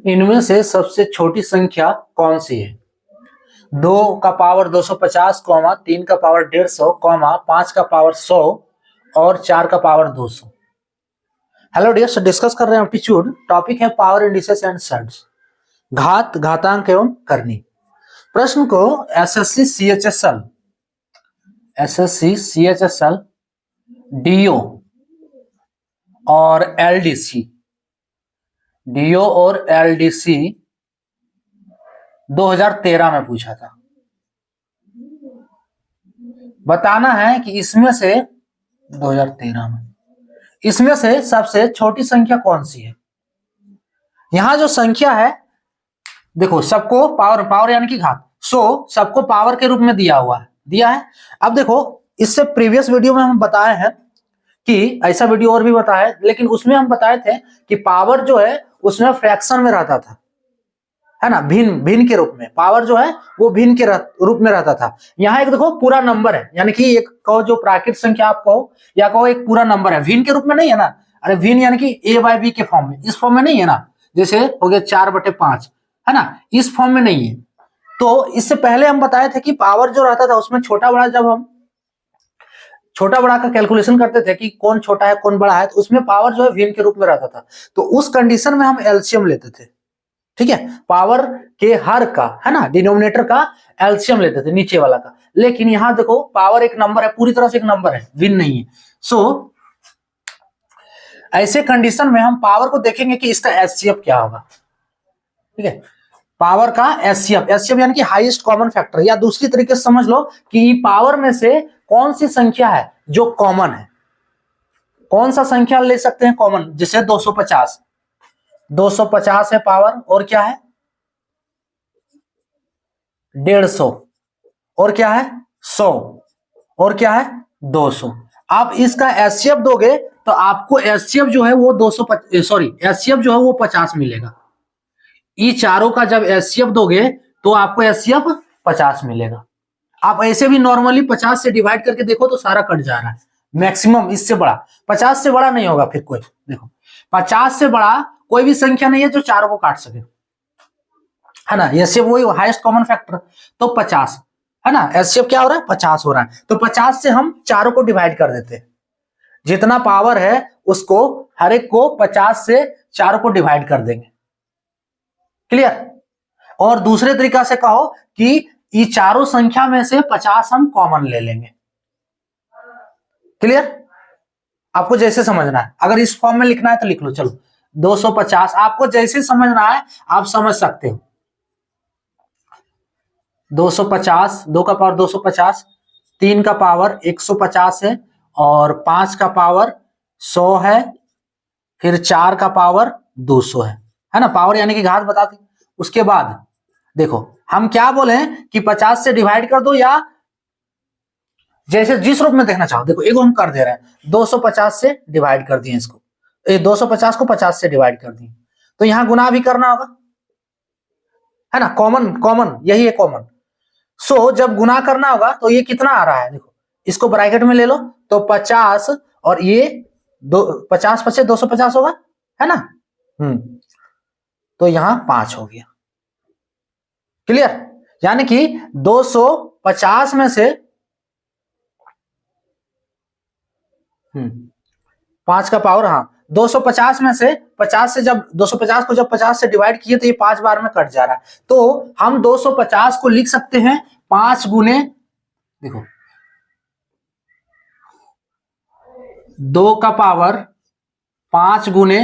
इनमें से सबसे छोटी संख्या कौन सी है? 2 का पावर 250, 3 का पावर 150, 5 का पावर 100 और 4 का पावर 200। हेलो डियर, डिस्कस कर रहे हैं एप्टीट्यूड। टॉपिक है पावर इंडिसेस एंड सेट्स, घात, घातांक एवं करनी। प्रश्न को एसएससी सीएचएसएल, डीओ और एलडीसी 2013 में पूछा था। बताना है कि इसमें से 2013 में इसमें से सबसे छोटी संख्या कौन सी है। यहां जो संख्या है, देखो, सबको पावर यानी कि घात, सबको पावर के रूप में दिया है। अब देखो, इससे प्रीवियस वीडियो में हम बताए हैं कि ऐसा वीडियो और भी बताया है, लेकिन उसमें हम बताए थे कि पावर जो है उसमें फ्रैक्शन में रहता था, है ना, भिन्न के रूप में। पावर जो है वो भिन्न के रूप में रहता था। यहाँ एक देखो पूरा नंबर है, यानी कि एक कहो जो प्राकृत संख्या आप कहो या कहो एक पूरा नंबर है, भिन्न के रूप में नहीं है ना। अरे भिन्न यानी कि a/b के फॉर्म में, इस फॉर्म में नहीं है ना। जैसे हो गया 4/5, है ना, इस फॉर्म में नहीं है। तो इससे पहले हम बताए थे कि पावर जो रहता था उसमें छोटा बड़ा, जब हम छोटा बड़ा का कैलकुलेशन करते थे कि कौन छोटा है कौन बड़ा है, तो उसमें पावर जो है भिन्न के रूप में रहता था। तो उस कंडीशन में हम एलसीएम लेते थे, ठीक है, पावर के हर का, है ना, डिनोमिनेटर का एलसीएम लेते थे, नीचे वाला का। लेकिन यहां देखो पावर एक नंबर है, पूरी तरह से एक नंबर है, भिन्न नहीं है। ऐसे कंडीशन में हम पावर को देखेंगे कि इसका एचसीएफ क्या होगा, ठीक है। पावर का एचसीएफ यानी कि हाईएस्ट कॉमन फैक्टर, या दूसरी तरीके से समझ लो कि पावर में से कौन सी संख्या है जो कॉमन है। कौन सा संख्या ले सकते हैं कॉमन? जैसे 250 है पावर, और क्या है 150, और क्या है 100, और क्या है 200। आप इसका एचसीएफ दोगे तो आपको एचसीएफ जो है वो 50 मिलेगा। ये चारों का जब एचसीएफ दोगे तो आपको एचसीएफ 50 मिलेगा। आप ऐसे भी नॉर्मली 50 से डिवाइड करके देखो तो सारा कट जा रहा है। मैक्सिमम इससे बड़ा 50 से बड़ा नहीं होगा फिर कोई। देखो 50 से बड़ा कोई भी संख्या नहीं है जो चारों को काट सके, है ना। एचसीएफ वही हाईएस्ट कॉमन फैक्टर, तो 50, है ना। एचसीएफ क्या हो रहा है 50 हो रहा है, तो 50 से हम चारों को डिवाइड कर देते हैं। जितना पावर है उसको हर एक को 50 से चारों को डिवाइड कर देंगे। क्लियर? और दूसरे तरीका से कहो कि ये चारों संख्या में से 50 हम कॉमन ले लेंगे। क्लियर? आपको जैसे समझना है, अगर इस फॉर्म में लिखना है तो लिख लो। चलो 250, आपको जैसे समझना है आप समझ सकते हो। 250, 2 का पावर 250, 3 का पावर 150 है, और 5 का पावर 100 है, फिर 4 का पावर 200 है ना। पावर यानी कि घात बताते। उसके बाद देखो हम क्या बोले कि 50 से डिवाइड कर दो, या जैसे जिस रूप में देखना चाहो। देखो एगो हम कर दे रहे हैं, 250 से डिवाइड कर दिए इसको, 250 को 50 से डिवाइड कर दिए, तो यहां गुना भी करना होगा, है ना। कॉमन यही है कॉमन। जब गुना करना होगा तो ये कितना आ रहा है, देखो इसको ब्रैकेट में ले लो, तो 50 और ये 50 पचे 250 होगा, है ना। तो यहां 5 हो गया। क्लियर? यानी कि 250 में से 5 का पावर, हाँ 250 में से 50 से, जब 250 को जब 50 से डिवाइड किए तो ये 5 बार में कट जा रहा है। तो हम 250 को लिख सकते हैं 5 गुने, देखो 2 का पावर 5 गुने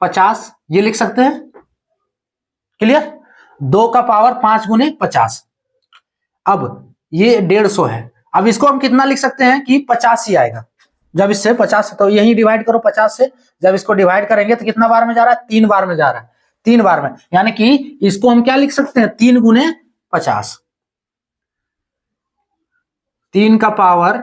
50, ये लिख सकते हैं। क्लियर? 2 का पावर 5 गुने 50। अब ये 150 है, अब इसको हम कितना लिख सकते हैं कि 50 ही आएगा। जब इससे 50, तो यही डिवाइड करो 50 से, जब इसको डिवाइड करेंगे तो कितना बार में जा रहा है, 3 बार में जा रहा है, 3 बार में। यानी कि इसको हम क्या लिख सकते हैं, 3 गुने 50, 3 का पावर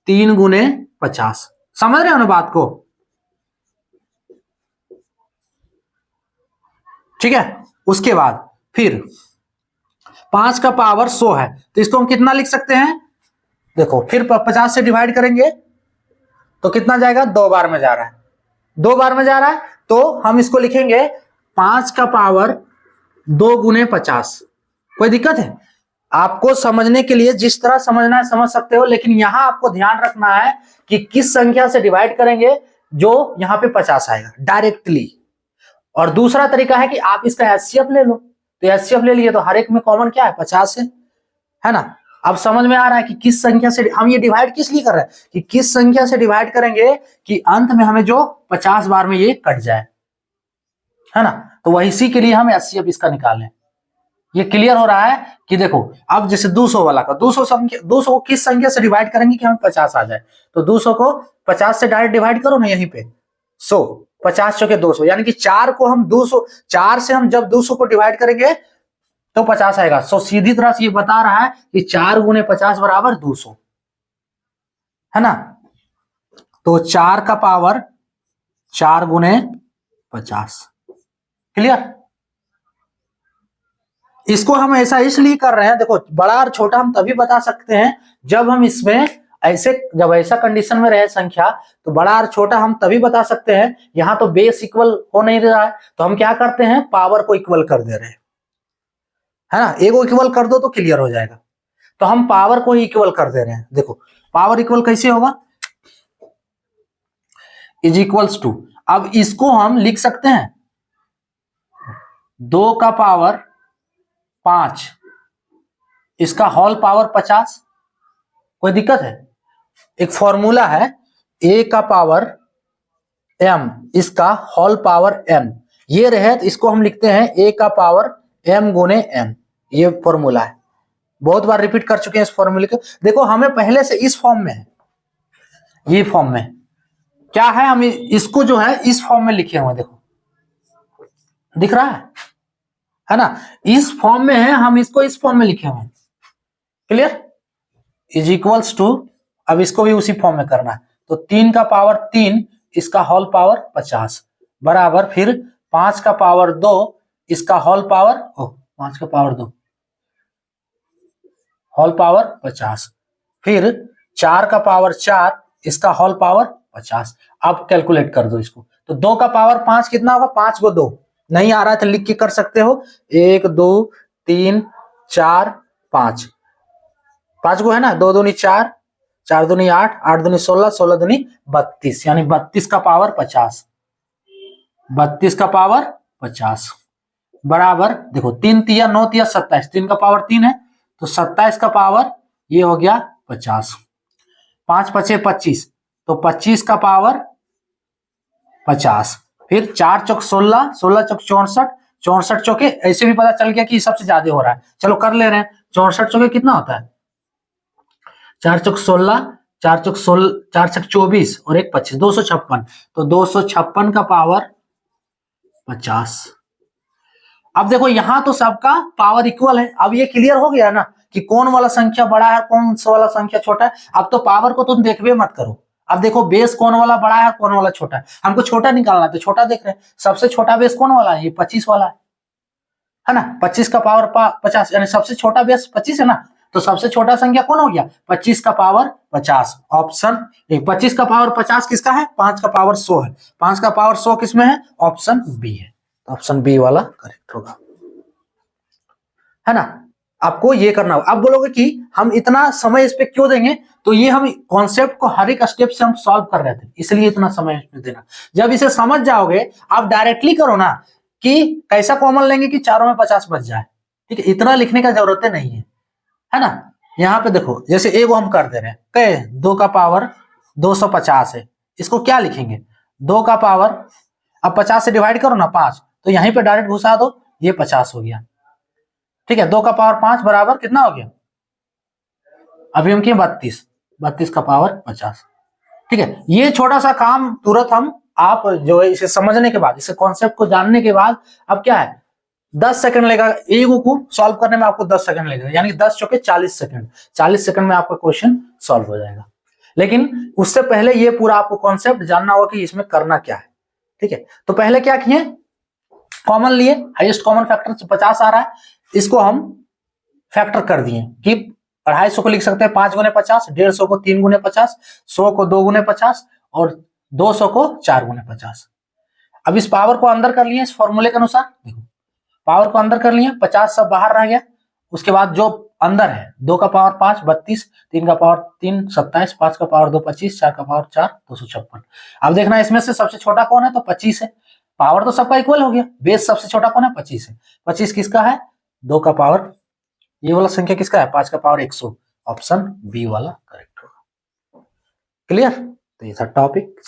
3 गुने 50। समझ रहे हो ना बात को? ठीक है। उसके बाद फिर 5 का पावर 100 है, तो इसको हम कितना लिख सकते हैं, देखो फिर 50 से डिवाइड करेंगे तो कितना जाएगा, 2 बार में जा रहा है, 2 बार में जा रहा है, तो हम इसको लिखेंगे 5 का पावर 2 गुने 50। कोई दिक्कत है? आपको समझने के लिए जिस तरह समझना है समझ सकते हो, लेकिन यहां आपको ध्यान रखना है कि किस संख्या से डिवाइड करेंगे जो यहां पे 50 आएगा डायरेक्टली। और दूसरा तरीका है कि आप इसका एचसीएफ ले लो। तो एचसीएफ ले लिए तो हर एक में कॉमन क्या है? 50 है ना। अब समझ में आ रहा है कि किस संख्या से हम ये डिवाइड किस लिए कर रहे हैं, कि किस संख्या से डिवाइड करेंगे कि अंत में हमें जो 50 बार में ये कट जाए, है ना। तो वही इसी के लिए हम एचसीएफ इसका निकालें। ये क्लियर हो रहा है कि देखो अब जैसे 200 वाला का 200 को किस संख्या से डिवाइड करेंगे कि हमें 50 आ जाए। तो 200 को 50 से डायरेक्ट डिवाइड करो ना यहीं पे। 100 50 चौके 200, यानी कि 4 को हम 200, 4 से हम जब 200 को डिवाइड करेंगे तो 50 आएगा। सो सीधी तरह से ये बता रहा है कि 4 गुने 50 बराबर 200, है ना। तो 4 का पावर 4 गुने 50। क्लियर? इसको हम ऐसा इसलिए कर रहे हैं, देखो बड़ा और छोटा हम तभी बता सकते हैं जब हम इसमें जब ऐसा कंडीशन में रहे संख्या, तो बड़ा और छोटा हम तभी बता सकते हैं। यहां तो बेस इक्वल हो नहीं रहा है, तो हम क्या करते हैं, पावर को इक्वल कर दे रहे हैं, है ना। ए को इक्वल कर दो तो क्लियर हो जाएगा। तो हम पावर को ही इक्वल कर दे रहे हैं। देखो पावर इक्वल कैसे होगा, इज इक्वल्स टू, अब इसको हम लिख सकते हैं 2 का पावर 5, इसका होल पावर 50। कोई दिक्कत है? एक फॉर्मूला है a का पावर m, इसका होल पावर m, ये रहे तो इसको हम लिखते हैं a का पावर m गुने n। ये फॉर्मूला है, बहुत बार रिपीट कर चुके हैं इस फॉर्मूले को। देखो हमें पहले से इस फॉर्म में है, ये फॉर्म में क्या है, हम इसको जो है इस फॉर्म में लिखे हुए, देखो दिख रहा है ना। इस फॉर्म में है, हम इसको इस फॉर्म में लिखे हुए हैं। क्लियर? इज इक्वल्स टू, अब इसको भी उसी फॉर्म में करना है। तो 3 का पावर 3, इसका होल पावर 50 बराबर, फिर 5 का पावर 2, इसका होल पावर 5 का पावर 2 होल पावर 50, फिर 4 का पावर 4, इसका होल पावर 50। अब कैलकुलेट कर दो इसको। तो 2 का पावर 5 कितना होगा, 5 को 2, नहीं आ रहा है तो लिख के कर सकते हो, 1 2 3 4 5, 5 को है ना, 2 दूनी 4, 4 दूनी 8, 8 दूनी 16, 16 दूनी 32, यानी 32 का पावर 50, 32 का पावर 50 बराबर, देखो 3 तिया 9 तिया 27, 3 का पावर 3 है तो 27 का पावर ये हो गया 50, 5 पचे 25, तो 25 का पावर 50, फिर 4 चौक 16, 16 चौक 64, 64 चौके, ऐसे भी पता चल गया कि सबसे ज्यादा हो रहा है। चलो कर ले रहे हैं, 64 चौके कितना होता है, 4 चौक 16, 4 चौक 16, 4 चौक 24 और 1 25, 256। तो 256 का पावर 50। अब देखो यहां तो सबका पावर इक्वल है। अब ये क्लियर हो गया ना कि कौन वाला संख्या बड़ा है, कौन सा वाला संख्या छोटा है। अब तो पावर को तुम देखबे मत करो, अब देखो बेस कौन वाला बड़ा है, कौन वाला छोटा है। हमको छोटा निकालना है तो छोटा देख रहे हैं, सबसे छोटा बेस कौन वाला है, ये 25 वाला है ना। 25 का पावर 50, यानी सबसे छोटा बेस 25 है ना। तो सबसे छोटा संख्या कौन हो गया, 25 का पावर 50। ऑप्शन 25 का पावर 50 किसका है, 5 का पावर 100 है। 5 का पावर 100 किसमें है, ऑप्शन बी है। तो ऑप्शन बी वाला करेक्ट होगा, है ना। आपको ये करना होगा। अब बोलोगे कि हम इतना समय इस पे क्यों देंगे, तो ये हम कॉन्सेप्ट को हर एक स्टेप से हम सॉल्व कर रहे थे, इसलिए इतना समय इसमें देना। जब इसे समझ जाओगे आप डायरेक्टली करो ना कि कैसा कॉमन लेंगे कि चारों में 50 बच जाए, ठीक है। इतना लिखने का जरूरत नहीं है ना। यहाँ पे देखो जैसे एगो हम कर दे रहे हैं, कहे 2 का पावर 250 है, इसको क्या लिखेंगे, 2 का पावर, अब 50 से डिवाइड करो ना 5, तो यहीं पे डायरेक्ट घुसा दो, ये 50 हो गया, ठीक है। 2 का पावर 5 बराबर कितना हो गया, अभी हम किए 32, 32 का पावर 50, ठीक है। ये छोटा सा काम तुरंत हम आप जो है इसे समझने के बाद, इसे कॉन्सेप्ट को जानने के बाद, अब क्या है 10 सेकंड लगेगा एगो को सॉल्व करने में, आपको 10 सेकंड लगेगा, यानी 10 चौके 40 सेकंड, 40 सेकंड में आपका क्वेश्चन सॉल्व हो जाएगा। लेकिन उससे पहले ये पूरा आपको कॉन्सेप्ट जानना होगा कि इसमें करना क्या है, ठीक है। तो पहले क्या किए, कॉमन लिए, हाईएस्ट कॉमन फैक्टर 50 आ रहा है, इसको हम फैक्टर कर दिए कि 250 को लिख सकते हैं 5 गुने 50, 150 को 3 गुने 50, 100 को 2 गुने 50 और 200 को 4 गुने 50। अब इस पावर को अंदर कर लिए इस फॉर्मूले के अनुसार, देखो पावर को अंदर कर लिए, 50 सब बाहर रह गया, उसके बाद जो अंदर है 2 का पावर 5 32, 3 का पावर 3 27, 5 का पावर 2 25, 4 का पावर 4 256। अब देखना इसमें से सबसे छोटा कौन है, तो 25 है। पावर तो सबका इक्वल हो गया, बेस सबसे छोटा कौन है, 25 है। 25 किसका है, 2 का पावर, ये वाला संख्या किसका है, 5 का पावर 100। ऑप्शन बी वाला करेक्ट होगा। क्लियर, तो ये था टॉपिक।